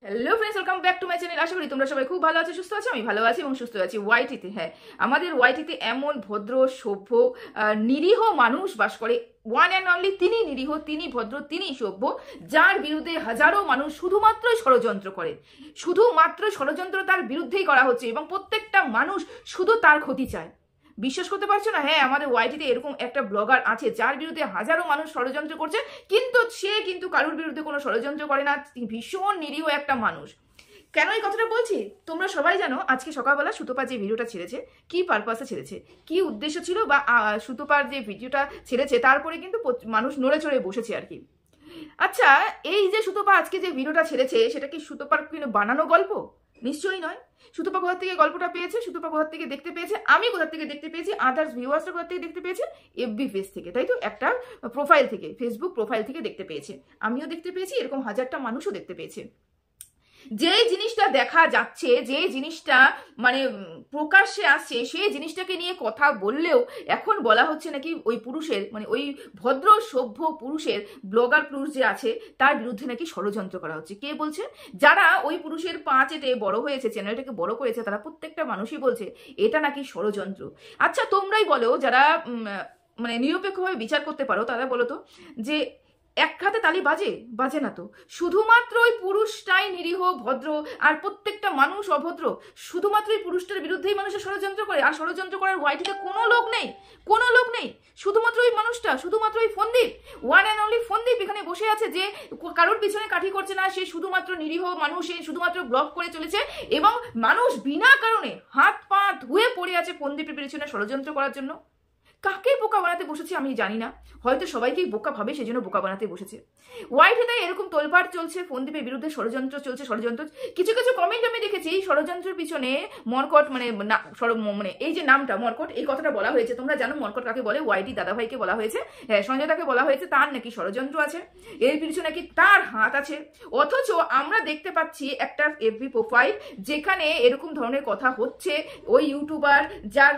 Hello friends, welcome back to my channel. আশা করি তোমরা সবাই খুব ভালো আছো, সুস্থ আছো। আমি ভালো আছি এবং সুস্থ আছি। ওয়াইটিতে, হ্যাঁ, আমাদের ওয়াইটিতে এমন ভদ্র, সভ্য, নিরীহ মানুষ বাস করে। ওয়ান অ্যান্ড অনলি তিনি নিরীহ, তিনি ভদ্র, তিনি সভ্য, যার বিরুদ্ধে হাজারো মানুষ শুধুমাত্রই ষড়যন্ত্র করে। শুধুমাত্র ষড়যন্ত্র তার বিরুদ্ধেই করা হচ্ছে এবং প্রত্যেকটা মানুষ শুধু তার ক্ষতি চায়। বিশ্বাস করতে পারছো না? হ্যাঁ, আমাদের ওয়াইটিতে এরকম একটা ব্লগার আছে যার বিরুদ্ধে হাজারো মানুষ ষড়যন্ত্র করছে, কিন্তু সে কিন্তু কারোর বিরুদ্ধে কোনো ষড়যন্ত্র করে না। ভীষণ নিরীহ একটা মানুষ। কেন এই কথাটা বলছি তোমরা সবাই জানো। আজকে সকালবেলা সুতপা যে ভিডিওটা ছেড়েছে, কি পারপাসে ছেড়েছে, কি উদ্দেশ্য ছিল, বা সুতপার যে ভিডিওটা ছেড়েছে তারপরে কিন্তু মানুষ নড়ে চড়ে বসেছে আর কি। আচ্ছা, এই যে সুতপা আজকে যে ভিডিওটা ছেড়েছে, সেটা কি সুতপার কিন্তু বানানো গল্প? নিশ্চয়ই নয়। সুতপা কোথা থেকে গল্পটা পেয়েছে, সুতপা কোথা থেকে দেখতে পেয়েছে, আমি কোথা থেকে দেখতে পেয়েছি, আদার্স ভিউয়ার্সরা কোথা থেকে দেখতে পেয়েছে? এফবি পেজ থেকে, তাই তো? একটা প্রোফাইল থেকে, ফেসবুক প্রোফাইল থেকে দেখতে পেয়েছে। আমিও দেখতে পেয়েছি, এরকম হাজারটা মানুষও দেখতে পেয়েছে। যে জিনিসটা দেখা যাচ্ছে, যে জিনিসটা মানে প্রকাশ্যে আসছে, সেই জিনিসটাকে নিয়ে কথা বললেও এখন বলা হচ্ছে নাকি ওই পুরুষের, মানে ওই ভদ্র সভ্য পুরুষের, ব্লগার পুরুষ যে আছে তার বিরুদ্ধে নাকি ষড়যন্ত্র করা হচ্ছে। কে বলছে? যারা ওই পুরুষের পা চেটে বড় হয়েছে, চ্যানেলটাকে বড় করেছে, তারা প্রত্যেকটা মানুষই বলছে এটা নাকি ষড়যন্ত্র। আচ্ছা, তোমরাই বলো, যারা মানে নিরপেক্ষভাবে বিচার করতে পারো, তারা বলো তো যে এক হাতে তালি বাজে? বাজে না তো। শুধুমাত্র ওই পুরুষটাই নিরীহ, ভদ্র, আর প্রত্যেকটা মানুষ অভদ্র। শুধুমাত্র ওই পুরুষটার বিরুদ্ধেই মানুষের ষড়যন্ত্র করে, আর ষড়যন্ত্র করার ওয়াইটিতে কোনো লোক নেই, কোনো লোক নেই। শুধুমাত্র ওই মানুষটা, শুধুমাত্র ওই ফন্দীপ, ওয়ান অ্যান্ড অনলি ফন্দীপ এখানে বসে আছে, যে কারোর পিছনে কাঠি করছে না। সে শুধুমাত্র নিরীহ মানুষ, সে শুধুমাত্র ব্লগ করে চলেছে এবং মানুষ বিনা কারণে হাত পা ধুয়ে পড়ে আছে ফন্দীপের পিছনে ষড়যন্ত্র করার জন্য। কাকে বোকা বানাতে বসেছে আমি জানি না, হয়তো সবাইকেই বোকা ভাবে, সেজন্য বোকা বানাতে বসেছে। ওয়াইটে তাই এরকম তোলপাড় চলছে, ফন্দীপের বিরুদ্ধে ষড়যন্ত্র চলছে, ষড়যন্ত্র। কিছু কিছু কমেন্ট আমি দেখেছি, ষড়যন্ত্রের পিছনে মরকট, মানে মানে এই যে নামটা মরকট, এই কথাটা বলা হয়েছে। তোমরা জানো মরকট কাকে বলে? ওয়াইটি দাদাভাইকে বলা হয়েছে, হ্যাঁ, সঞ্জয় দাকে বলা হয়েছে। তার নাকি ষড়যন্ত্র আছে, এর পিছনে নাকি তার হাত আছে। অথচ আমরা দেখতে পাচ্ছি একটা এফবি প্রোফাইল যেখানে এরকম ধরনের কথা হচ্ছে। ওই ইউটিউবার যার,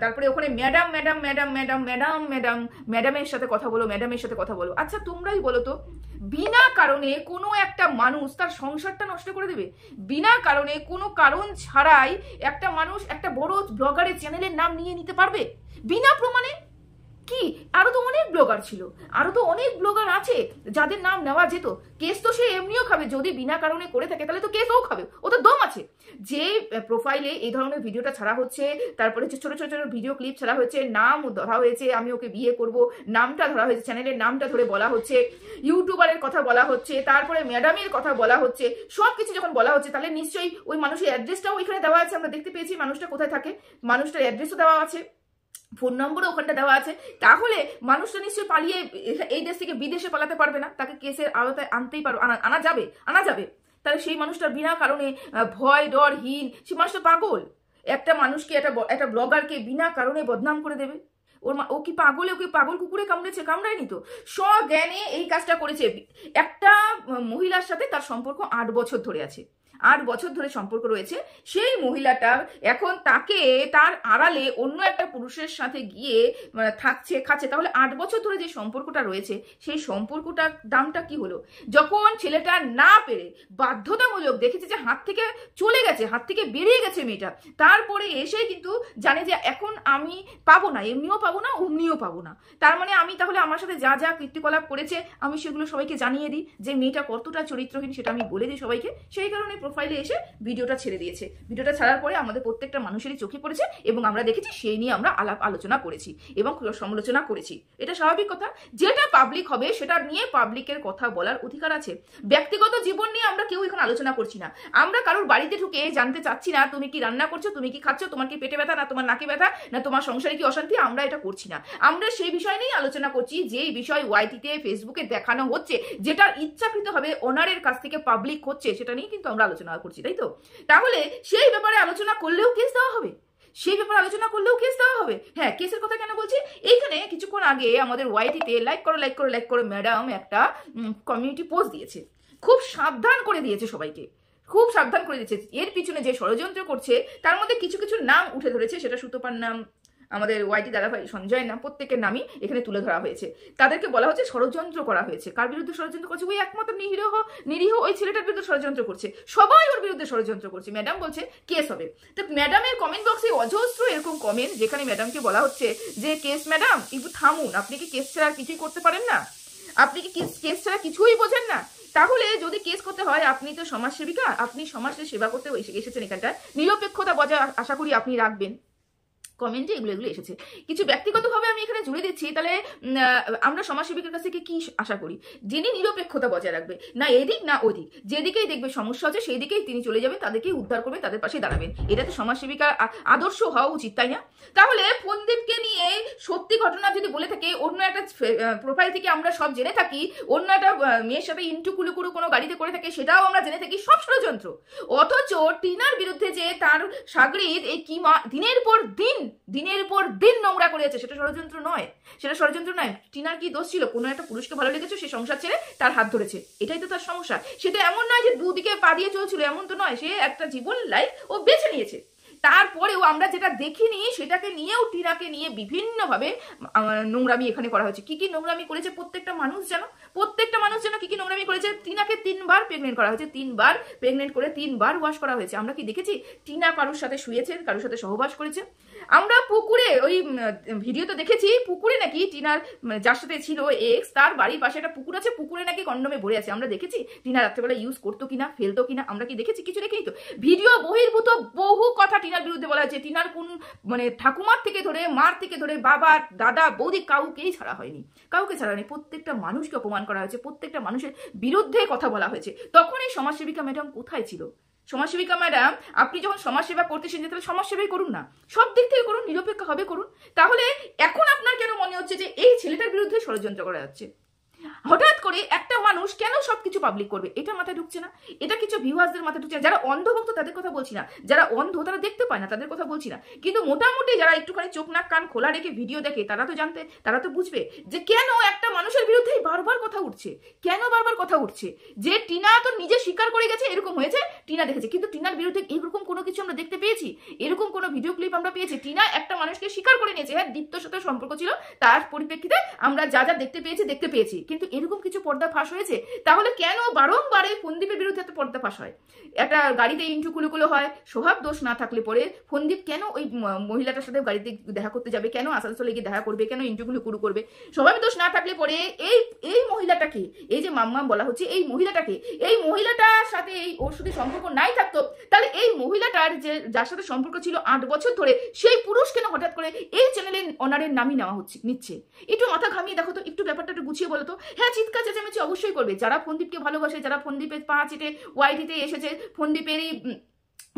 তারপরে ওখানে madam madam madam madam madam madam ম্যাডামের সাথে কথা বলো, ম্যাডামের সাথে কথা বলো। আচ্ছা, তোমরাই বলো তো, বিনা কারণে কোনো একটা মানুষ তার সংসারটা নষ্ট করে দেবে? বিনা কারণে, কোনো কারণ ছাড়াই একটা মানুষ একটা বড় ব্লগারের চ্যানেলের নাম নিয়ে নিতে পারবে বিনা প্রমাণে? কি, আরো তো অনেক ব্লগার ছিল, আরো তো অনেক ব্লগার আছে যাদের নাম নেওয়া যেত। কেস তো সে এমনিও খাবে, যদি বিনা কারণে করে থাকে তাহলে তো কেসও খাবে, ও তো দম আছে। যে প্রোফাইলে এই ধরনের ভিডিওটা ছাড়া হচ্ছে, তারপরে ছোট ছোট ছোট ভিডিও ক্লিপ ছাড়া হচ্ছে, নাম ধরা হয়েছে, আমি ওকে বিয়ে করব, নামটা ধরা হয়েছে, চ্যানেলের নামটা ধরে বলা হচ্ছে, ইউটিউবারের কথা বলা হচ্ছে, তারপরে ম্যাডামের কথা বলা হচ্ছে, সবকিছু যখন বলা হচ্ছে, তাহলে নিশ্চয়ই ওই মানুষের অ্যাড্রেসটাও ওইখানে দেওয়া আছে। আমরা দেখতে পেয়েছি মানুষটা কোথায় থাকে, মানুষটার অ্যাড্রেসও দেওয়া আছে, ফোন নম্বরও ওখানটা দেওয়া আছে। তাহলে মানুষটা নিশ্চয়ই পালিয়ে এই দেশ থেকে বিদেশে পালাতে পারবে না, তাকে কেসের আওতায় আনতেই পারবে, আনা যাবে, আনা যাবে। তাহলে সেই মানুষটার বিনা কারণে ভয় ডরহীন, সেই মানুষটা পাগল। একটা মানুষকে, একটা ব্লগারকে বিনা কারণে বদনাম করে দেবে? ও কি পাগলে, ওকে পাগল কুকুরে কামড়েছে? কামড়ায়নি তো, স্বজ্ঞানে এই কাজটা করেছে। একটা মহিলার সাথে তার সম্পর্ক 8 বছর ধরে আছে, 8 বছর ধরে সম্পর্ক রয়েছে। সেই মহিলাটা এখন তাকে তার আড়ালে অন্য একটা পুরুষের সাথে গিয়ে থাকছে, খাচ্ছে। তাহলে 8 বছর ধরে যে সম্পর্কটা রয়েছে, সেই সম্পর্কটার দামটা কি হলো? যখন ছেলেটা না পেরে বাধ্যতামূলক দেখেছে যে হাত থেকে চলে গেছে, হাত থেকে বেরিয়ে গেছে মেয়েটা, তারপরে এসে কিন্তু জানে যে এখন আমি পাবো না, এমনিও পাবো না, অমনিও পাবো না। তার মানে আমি তাহলে আমার সাথে যা যা কীর্তিকলাপ করেছে আমি সেগুলো সবাইকে জানিয়ে দিই, যে মেয়েটা কতটা চরিত্রহীন সেটা আমি বলে দিই সবাইকে। সেই কারণে প্রোফাইলে এসে ভিডিওটা ছেড়ে দিয়েছে। ভিডিওটা ছাড়ার পরে আমাদের প্রত্যেকটা মানুষেরই চোখে পড়েছে এবং আমরা দেখেছি, সেই নিয়ে আমরা আলাপ আলোচনা করেছি এবং সমালোচনা করেছি। এটা স্বাভাবিক কথা, যেটা পাবলিক হবে সেটা নিয়ে পাবলিকের কথা বলার অধিকার আছে। ব্যক্তিগত জীবন নিয়ে আমরা কেউ এখন আলোচনা করছি না। আমরা কারোর বাড়িতে ঢুকে জানতে চাচ্ছি না তুমি কি রান্না করছো, তুমি কি খাচ্ছ, তোমার কি পেটে ব্যথা, না তোমার নাকে ব্যথা, না তোমার সংসারে কি অশান্তি। আমরা এটা করছি না, আমরা সেই বিষয় নিয়েই আলোচনা করছি, যে বিষয় ওয়াইটিতে ফেসবুকে দেখানো হচ্ছে, যেটা ইচ্ছাকৃতভাবে ওনারের কাছ থেকে পাবলিক হচ্ছে, সেটা নিয়ে কিন্তু আমরা আলোচনা করছি, তাই তো? তাহলে সেই ব্যাপারে আলোচনা করলেও কেস দেওয়া হবে, সেই ব্যাপারে আলোচনা করলেও কেস দেওয়া হবে। হ্যাঁ, কেসের কথা কেন বলছি? এইখানে কিছুক্ষণ আগে আমাদের ওয়াইটিতে লাইক করো লাইক করো লাইক করো ম্যাডাম একটা কমিউনিটি পোস্ট দিয়েছে, খুব সাবধান করে দিয়েছে সবাইকে, খুব সাবধান করে দিয়েছে। এর পিছনে যে ষড়যন্ত্র করছে তার মধ্যে কিছু কিছু নাম উঠে ধরেছে, সেটা সুতপার নাম, আমাদের ওয়াইটি দাদাভাই সঞ্জয় না, প্রত্যেকের নামই এখানে তুলে ধরা হয়েছে। তাদেরকে বলা হচ্ছে ষড়যন্ত্র করা হয়েছে। কার বিরুদ্ধে ষড়যন্ত্র করছে? ওই একমাত্র নিরীহ ওই ছেলেটার বিরুদ্ধে ষড়যন্ত্র করছে, সবাই ওর বিরুদ্ধে ষড়যন্ত্র করছে। ম্যাডাম বলছে কেস হবে। তো ম্যাডামের কমেন্ট বক্সে অজস্র এরকম কমেন্ট, যেখানে ম্যাডামকে বলা হচ্ছে যে কেস ম্যাডাম একটু থামুন, আপনি কি কেস ছাড়া আর কিছুই করতে পারেন না? আপনি কি কেস ছাড়া কিছুই বোঝেন না? তাহলে যদি কেস করতে হয়, আপনি তো সমাজসেবিকা, আপনি সমাজের সেবা করতে এসেছেন এখানটায়, নিরপেক্ষতা বজায় আশা করি আপনি রাখবেন। কমেন্টে এগুলো এসেছে। কিছু ব্যক্তিগতভাবে আমি এখানে জুড়ে দিচ্ছি, তাহলে আমরা সমাজসেবিকের কাছ থেকে কি আশা করি? যিনি নিরপেক্ষতা বজায় রাখবে, না এদিক না ওদিক, যেদিকেই দেখবে সমস্যা হচ্ছে সেই দিকেই তিনি চলে যাবেন, তাদেরকেই উদ্ধার করবেন, তাদের পাশে দাঁড়াবেন। এটা তো সমাজসেবিকার আদর্শ হওয়া উচিত, তাই না? তাহলে ফোনদীপকে নিয়ে সত্যি ঘটনা যদি বলে থাকে, অন্য একটা প্রোফাইল থেকে আমরা সব জেনে থাকি, অন্য একটা মেয়ের সাথে ইন্টুকুলুকুলু কোনো গাড়িতে করে থাকে, সেটাও আমরা জেনে থাকি, সব ষড়যন্ত্র। অথচ টিনার বিরুদ্ধে যে তার সাগরিদ এই কি দিনের পর দিন নোংরা করেছে, সেটা ষড়যন্ত্র নয়, সেটা ষড়যন্ত্র নয়। টিনার কি দোষ ছিল? কোনো একটা পুরুষকে ভালো লেগেছে, সে সংসার ছেড়ে তার হাত ধরেছে, এটাই তো তার সমস্যা। সেটা এমন নয় যে দুদিকে পা দিয়ে চলছিল, এমন তো নয়। সে একটা জীবন লাইফ ও বেছে নিয়েছে। তারপরেও আমরা যেটা দেখিনি সেটাকে নিয়েও টিনাকে নিয়ে বিভিন্নভাবে নোংরামি এখানে করা হয়েছে। কি কি নোংরামি করেছে প্রত্যেকটা মানুষ জানো, কি কি নোংরামি করেছে। টিনাকে 3 বার প্রেগনেন্ট করা হয়েছে, 3 বার প্রেগনেন্ট করে 3 বার ওয়াশ করা হয়েছে। আমরা কি দেখেছি টিনা কারোর সাথে শুয়েছে, কারোর সাথে সহবাস করেছে? আমরা পুকুরে ওই ভিডিও তো দেখেছি, পুকুরে নাকি টিনার যার সাথে ছিল এক্স, তার বাড়ির পাশে একটা পুকুর আছে, পুকুরে নাকি কন্ডমে ভরে আছে। আমরা দেখেছি টিনা রাত্রেবেলা ইউজ করতো কিনা, ফেলতো কিনা, আমরা কি দেখেছি? কিছু দেখিনি তো। ভিডিও বহির্ভূত বহু কথা টিনার বিরুদ্ধে বলা হয়েছে। টিনার কোন ঠাকুমার থেকে ধরে, মার থেকে ধরে, বাবা, দাদা, বৌদি, কাউকেই ছাড়া হয়নি, প্রত্যেকটা মানুষকে অপমান করা হয়েছে, প্রত্যেকটা মানুষের বিরুদ্ধে কথা বলা হয়েছে। তখন এই সমাজসেবিকা ম্যাডাম কোথায় ছিল? সমাজসেবিকা ম্যাডাম, আপনি যখন সমাজসেবা করতেছেন, তাহলে সমাজসেবাই করুন না, সব দিক থেকে করুন, নিরপেক্ষ হবে করুন। তাহলে এখন আপনার কেন মনে হচ্ছে যে এই ছেলেটার বিরুদ্ধে ষড়যন্ত্র করা যাচ্ছে? হঠাৎ করে একটা মানুষ কেন সবকিছু পাবলিক করবে? এটা মাথায় ঢুকছে না, এটা কিছু ভিউয়ার্সদের মাথায় ঢুকছে না। যারা অন্ধভক্ত তাদের কথা বলছি না, যারা অন্ধ তারা দেখতে পায় না তাদের কথা বলছি না, কিন্তু মোটামুটি যারা একটুখানি চোখ নাক কান খোলা রেখে ভিডিও দেখে, তারা তো বুঝবে যে কেন একটা মানুষের বিরুদ্ধে বারবার কথা উঠছে, যে টিনা তো নিজে স্বীকার করে গেছে এরকম হয়েছে, টিনা দেখেছে, কিন্তু টিনার বিরুদ্ধে এরকম কোনো কিছু আমরা দেখতে পেয়েছি? এরকম কোনো ভিডিও ক্লিপ আমরা পেয়েছি? টিনা একটা মানুষকে স্বীকার করে নিয়েছে, হ্যাঁ দীপ্তর সাথে সম্পর্ক ছিল, তার পরিপ্রেক্ষিতে আমরা যা যা দেখতে পেয়েছি, কিন্তু এরকম কিছু পর্দা ফাঁস হয়েছে? তাহলে কেন বারংবার ফোনদীপের বিরুদ্ধে এত পর্দা ফাঁস হয়? একটা গাড়িতে ইন্টুকুলুকুলো হয়, স্বভাব দোষ না থাকলে পরে ফোনদীপ কেন ওই মহিলাটার সাথে গাড়িতে দেখা করতে যাবে? কেন আসানসোলে গিয়ে দেখা করবে? কেন ইন্টুকুলুকুলু করবে? স্বভাব দোষ না থাকলে পরে এই মহিলাটাকে, এই যে মাম্মা বলা হচ্ছে, এই মহিলাটার সাথে ওর সাথে সম্পর্ক নাই থাকতো, তাহলে এই মহিলাটার যার সাথে সম্পর্ক ছিল 8 বছর ধরে, সেই পুরুষ কেন হঠাৎ করে এই চ্যানেলের অনারের নামই নিচ্ছে? একটু মাথা ঘামিয়ে দেখো তো, একটু ব্যাপারটা একটু গুছিয়ে বলো তো। হ্যাঁ, চিৎকার চেঁচামেচি অবশ্যই করবে যারা ফোনদীপকে ভালোবাসে, যারা ফোনদীপের পা চেটে ওয়াইটিতে এসেছে, ফোনদীপেরই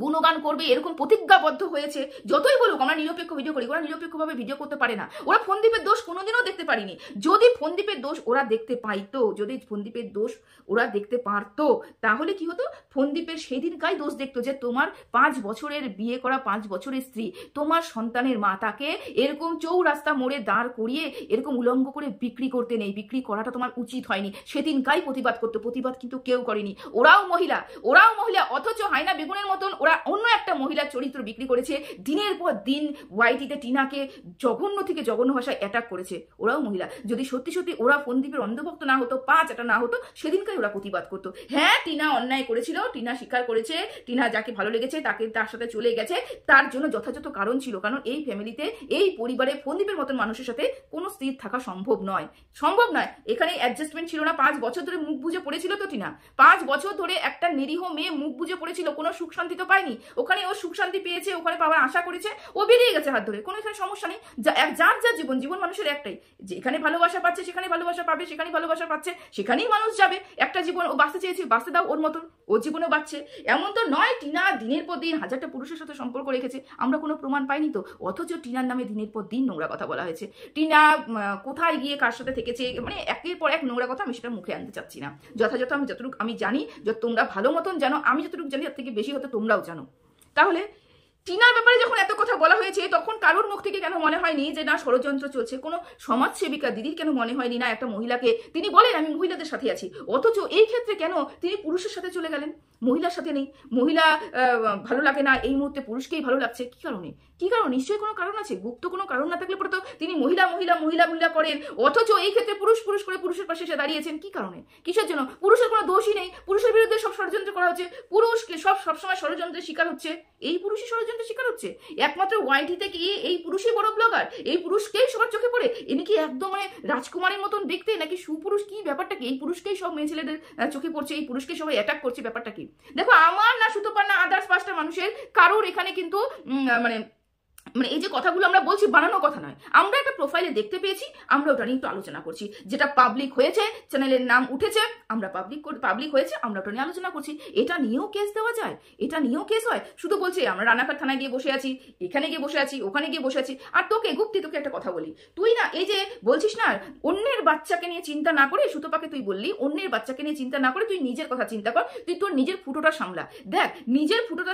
গুণগান করবে এরকম প্রতিজ্ঞাবদ্ধ হয়েছে। যতই বলুক আমরা নিরপেক্ষ ভিডিও করি, ওরা নিরপেক্ষভাবে ভিডিও করতে পারে না। ওরা ফোনদীপের দোষ কোনোদিনও দেখতে পারিনি। যদি ফোনদীপের দোষ ওরা দেখতে পাইতো, যদি ফোনদীপের দোষ ওরা দেখতে পারতো, তাহলে কি হতো? ফোনদীপের সেদিনকাই দোষ দেখতো যে তোমার 5 বছরের বিয়ে করা 5 বছরের স্ত্রী, তোমার সন্তানের মা, তাকে এরকম চৌরাস্তা মোড়ে দাঁড় করিয়ে এরকম উলঙ্গ করে বিক্রি করতে নেই, বিক্রি করাটা তোমার উচিত হয়নি। সেদিনকাই প্রতিবাদ করতো, প্রতিবাদ কিন্তু কেউ করেনি। ওরাও মহিলা, অথচ হাইনা বেগুনের মতন ওরা অন্য একটা মহিলার চরিত্র বিক্রি করেছে। দিনের পর দিন ওয়াইটিতে টিনাকে জঘন্য থেকে জঘন্য ভাষায় অ্যাটাক করেছে। ওরাও মহিলা। যদি সত্যি সত্যি ওরা ফোনদীপের অন্ধভক্ত না হতো, পা চাটা না হতো, সেদিনকাই ওরা প্রতিবাদ করতো। হ্যাঁ, টিনা অন্যায় করেছিল, টিনা স্বীকার করেছে, টিনা যাকে ভালো লেগেছে তার সাথে চলে গেছে, তার জন্য যথাযথ কারণ ছিল। কারণ এই ফ্যামিলিতে, এই পরিবারে ফোনদীপের মতন মানুষের সাথে কোনো স্থির থাকা সম্ভব নয়। এখানে অ্যাডজাস্টমেন্ট ছিল না। 5 বছর ধরে মুখ বুজে পড়েছিল তো টিনা, 5 বছর ধরে একটা নিরীহ মেয়ে মুখ বুজে পড়েছিল, কোনো সুখ শান্তি তো পায়নি। ওখানে ও সুখ শান্তি পেয়েছে, ওখানে পাওয়ার আশা করেছে, ও বেরিয়ে গেছে হাত ধরে, কোনো এখানে সমস্যা নেই। যার জীবন মানুষের একটাই, যেখানে ভালোবাসা পাচ্ছে সেখানে ভালোবাসা পাবে, সেখানে ভালোবাসা পাচ্ছে সেখানেই মানুষ যাবে। একটা জীবন ও বাঁচতে চেয়েছে, বাঁচতে দাও ওর মতন, ওর জীবনেও বাঁচছে। এমন তো নয় টিনা দিনের পর দিন 1000টা পুরুষের সাথে সম্পর্ক রেখেছে, আমরা কোনো প্রমাণ পাইনি তো। অথচ টিনার নামে দিনের পর দিন নোংরা কথা বলা হয়েছে। টিনা কোথায় গিয়ে কার সাথে থেকেছে, মানে একের পর এক নোংরা কথা, আমি সেটা মুখে আনতে চাচ্ছি না। যথাযথ আমি যতটুকু আমি জানি, তোমরা ভালো মতন জানো, আমি যতটুকু জানি তার থেকে বেশি হয়তো তোমরাও জানো। তাহলে টিনার ব্যাপারে যখন এত কথা বলা হয়েছে তখন কারোর মুখ থেকে কেন মনে হয়নি যে না ষড়যন্ত্র চলছে? কোনো সমাজসেবিকা দিদির কেন মনে হয়নি না একটা মহিলাকে তিনি বলেন আমি মহিলাদের সাথে আছি, অথচ এই ক্ষেত্রে কেন তিনি পুরুষের সাথে চলে গেলেন, মহিলার সাথে নেই? মহিলা ভালো লাগে না, এই মুহূর্তে পুরুষকেই ভালো লাগছে, কি কারণে? কি কারণ? নিশ্চয়ই কোনো কারণ আছে, গুপ্ত কোনো কারণ না থাকলে পরে তো তিনি মহিলা মহিলা মহিলা মহিলা করেন, অথচ এই ক্ষেত্রে পুরুষ পুরুষ করে পুরুষের পাশে এসে দাঁড়িয়েছেন, কি কারণে? কিসের জন্য? পুরুষের কোনো দোষই নেই, পুরুষের বিরুদ্ধে সব ষড়যন্ত্র করা হচ্ছে, পুরুষকে সবসময় ষড়যন্ত্রের শিকার হচ্ছে, এই পুরুষই ষড়যন্ত্রের শিকার হচ্ছে। একমাত্র ওয়াইটিতে কি এই পুরুষই বড় ব্লগার? এই পুরুষকেই সবার চোখে পড়ে? ইনি কি একদম মানে রাজকুমারের মতন দেখতে নাকি সুপুরুষ? কি ব্যাপারটা কি? এই পুরুষকেই সব মেয়ে ছেলেদের চোখে পড়ছে, এই পুরুষকে সবাই অ্যাটাক করছে, ব্যাপারটা কি? দেখো, আমার না সুতোপার না আদার্স পাঁচটা মানুষের কারোর এখানে কিন্তু মানে মানে এই যে কথাগুলো আমরা বলছি বানানো কথা নয়, আমরা একটা প্রোফাইলে দেখতে পেয়েছি, আমরা ওটা নিয়ে একটু আলোচনা করছি। যেটা পাবলিক হয়েছে, চ্যানেলের নাম উঠেছে, আমরা পাবলিক হয়েছে, আমরা ওটা নিয়ে আলোচনা করছি। এটা নিয়েও কেস দেওয়া যায়? এটা নিয়েও কেস হয়? শুধু বলছে আমরা রানাঘাট থানায় গিয়ে বসে আছি, এখানে গিয়ে বসে আছি, ওখানে গিয়ে বসে আছি। আর তোকে গুপ্তি, তোকে একটা কথা বলি, তুই না এই যে বলছিস না অন্যের বাচ্চাকে নিয়ে চিন্তা না করে, সুতোপাকে তুই বললি অন্যের বাচ্চাকে নিয়ে চিন্তা না করে তুই নিজের কথা চিন্তা কর, তুই তোর নিজের ফুটোটা সামলা। দেখ, নিজের ফুটোটা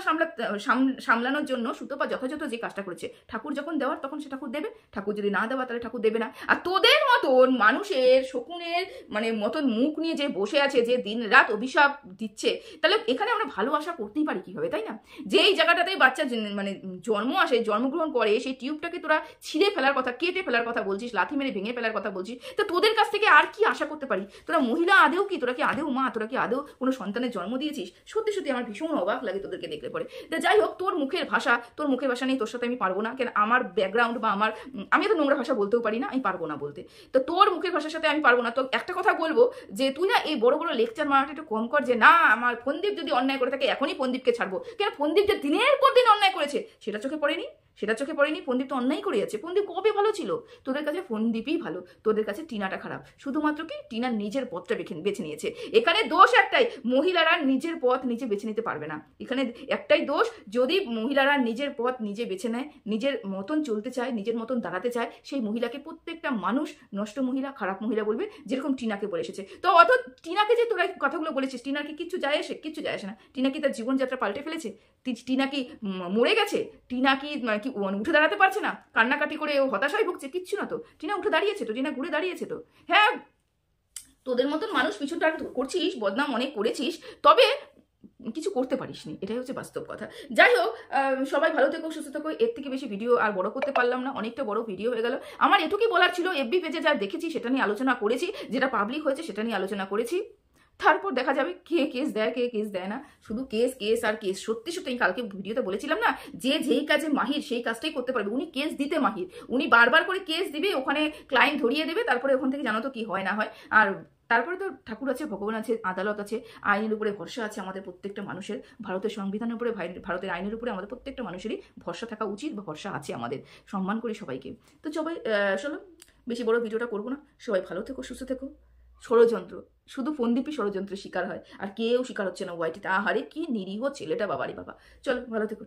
সামলানোর জন্য সুতোপা যথাযথ যে কাজটা করেছে, ঠাকুর যখন দেওয়ার তখন সে ঠাকুর দেবে, ঠাকুর যদি না দেওয়া তাহলে ঠাকুর দেবে না। আর তোদের মতন মানুষের শকুনের মানে মতন মুখ নিয়ে যে বসে আছে, যে দিন রাত অভিশাপ দিচ্ছে, তাহলে এখানে আমরা ভালো আশা করতেই পারি কিভাবে, তাই না? যে এই জায়গাটাতেই বাচ্চা মানে জন্মগ্রহণ করে, সেই টিউবটাকে তোরা ছিঁড়ে ফেলার কথা, কেটে ফেলার কথা বলছিস, লাথি মেরে ভেঙে ফেলার কথা বলছিস, তো তোদের কাছ থেকে আর কি আশা করতে পারি? তোরা মহিলা আদেও কি? তোরা কি আদেও মা? তোরা কি আদেও কোনো সন্তানের জন্ম দিয়েছিস? সত্যি সত্যি আমার ভীষণ অবাক লাগে তোদেরকে দেখলে পরে। তা যাই হোক, তোর মুখের ভাষা নেই, তোর সাথে আমি পারবো না, কেন আমার ব্যাকগ্রাউন্ড বা আমি তো নোংরা ভাষা বলতেও পারি না, আমি পারবো না বলতে। তো তোর মুখের ভাষার সাথে আমি পারবো না। তো একটা কথা বলবো, যে তুই না এই বড় বড় লেকচার মারাটা একটু কম কর, যে না আমার ফন্দীপ যদি অন্যায় করে থাকে এখনই ফন্দীপকে ছাড়বো। কেন? ফন্দীপ যে দিনের পর দিন অন্যায় করেছে সেটা চোখে পড়েনি? ফন্দীপ তো অন্যায় করে যাচ্ছে। ফন্দীপ কবে ভালো ছিল? তোদের কাছে ফন্দীপই ভালো, তোদের কাছে টিনাটা খারাপ। শুধুমাত্র কি টিনার নিজের পথটা বেছে নিয়েছে। এখানে দোষ একটাই, মহিলারা নিজের পথ নিজে বেছে নিতে পারবে না। এখানে একটাই দোষ, যদি মহিলারা নিজের পথ নিজে বেছে নেয়, নিজের মতন চলতে চায়, নিজের মতন দাঁড়াতে চায়, সেই মহিলাকে প্রত্যেকটা মানুষ নষ্ট মহিলা, খারাপ মহিলা বলবে, যেরকম টিনাকে বলে এসেছে। তো অত টিনাকে যে তোরা কথাগুলো বলেছিস, টিনার কি কিচ্ছু যায় আসে না? টিনা কি তার জীবনযাত্রা পাল্টে ফেলেছে? টিনা কি মরে গেছে? টিনা কি উঠে দাঁড়াতে পারছে না? কান্নাকাটি করে ও হতাশায় ভুগছে? কিচ্ছু না তো, টিনা উঠে দাঁড়িয়েছে তো, টিনা ঘুরে দাঁড়িয়েছে তো। হ্যাঁ, তোদের মতন মানুষ পিছনটা করছিস, বদনাম অনেক করেছিস, তবে কিছু করতে পারিসনি, এটাই হচ্ছে বাস্তব কথা। যাই হোক, সবাই ভালো থেকো, সুস্থ থেকো। এর থেকে বেশি ভিডিও আর বড় করতে পারলাম না, অনেকটা বড় ভিডিও হয়ে গেল। আমার এটুকুই বলার ছিল, এফবি পেজে যা দেখেছি সেটা নিয়ে আলোচনা করেছি, যেটা পাবলিক হয়েছে সেটা নিয়ে আলোচনা করেছি। তারপর দেখা যাবে কে কেস দেয়, কে কেস দেয় না। শুধু কেস আর কেস। সত্যি আমি কালকে ভিডিওতে বলেছিলাম না, যে যেই কাজে মাহির সেই কাজটাই করতে পারবে। উনি কেস দিতে মাহির, উনি বারবার করে কেস দিবে, ওখানে ক্লায়েন্ট ধরিয়ে দেবে, তারপরে ওখান থেকে জানো তো কি হয় না হয়। আর তারপরে তো ঠাকুর আছে, ভগবান আছে, আদালত আছে, আইনের উপরে ভরসা আছে আমাদের প্রত্যেকটা মানুষের। ভারতের সংবিধানের উপরে, ভারতের আইনের উপরে আমাদের প্রত্যেকটা মানুষেরই ভরসা থাকা উচিত, বা ভরসা আছে আমাদের। সম্মান করি সবাইকে। তো সবাই চলো, বেশি বড় ভিডিওটা করবো না। সবাই ভালো থেকো, সুস্থ থেকো। ষড়যন্ত্র, শুধু ফন্দীপই ষড়যন্ত্রের শিকার হয়, আর কেউ শিকার হচ্ছে না ওয়াইটিতে। আহারে কি নিরীহ ছেলেটা, বাবারি বাবা। চলো, ভালো থেকো।